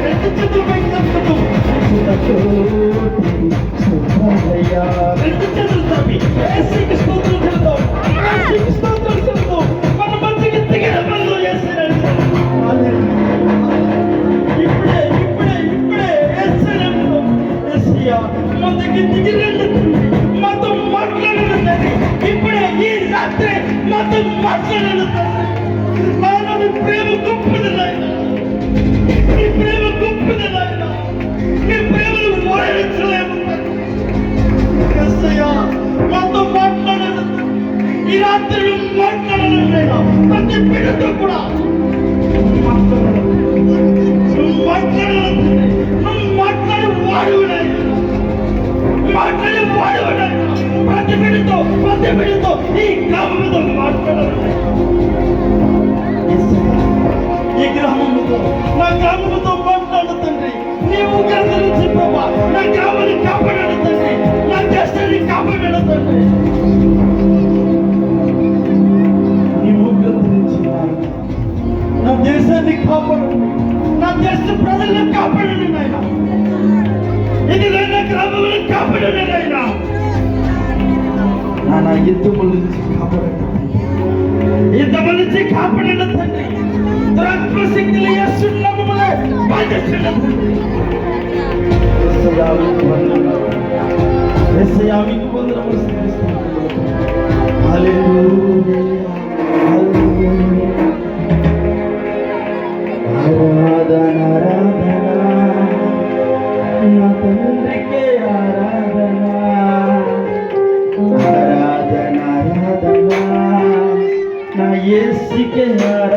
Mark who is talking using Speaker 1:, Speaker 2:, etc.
Speaker 1: రెండు చేతులు పైకి తప్పుతూ రెండు చేతులు తప్పి యేసుకి స్తోత్రం చెల్లుతాం, యేసుకి స్తోత్రం చెల్లుతాం. మన మంచికి దిగిన పనులు చేస్తున్నాడు. ఇప్పుడే ఇప్పుడే ఇప్పుడే యేసయ్యను యేసయ్య మంచికి దిగిరండి, మాతో మాట్లాడండి. ఇప్పుడే ఈ రాత్రి మాతో మాట్లాడండి. నీ ప్రేమ గొప్పది నాయన, నీ ప్రేమ గొప్పది నాయన, నీ ప్రేమను వర్ణించలేము. యేసయ్య మాతో మాట్లాడండి. ఈ రాత్రి మాట్లాడండి నాయన, ప్రతి బిడ్డతో కూడా నువ్వు మాట్లాడాలి. నువ్వు మాట్లాడి వాడు నాయన, మాట్లాడి వాడు నాయన. ప్రతి బిడ్డతో ఈ గ్రామంతో మాట్లాడాలి. ఈ గ్రామముతో నా గ్రామముతో మాట్లాడు తండ్రి. నీవు గర్వించి ప్రభా నా గ్రామాన్ని కాపాడాడు తండ్రి, నా దేశాన్ని కాపాడాడు తండ్రి. నీవు గర్వించి నా దేశాన్ని కాపాడండి, నా దేశ ప్రజలను కాపాడండి నాయన. ఇది నా గ్రామంలో కాపాడండి నాయన. నా యుద్ధముల నుంచి కాపాడండి, యుద్ధముల నుంచి కాపాడండి తండ్రి. దురాత్మశక్తులు యేసునామములో బాధించండి. యేసయ్యా మీకు వందనములు చెల్లిస్తున్నాము. హల్లెలూయా హల్లెలూయా. ఆరాధన ఆరాధన నా తండ్రికే ఆరాధన, ఆరాధన ఆరాధన నా యేసుకే ఆరాధన.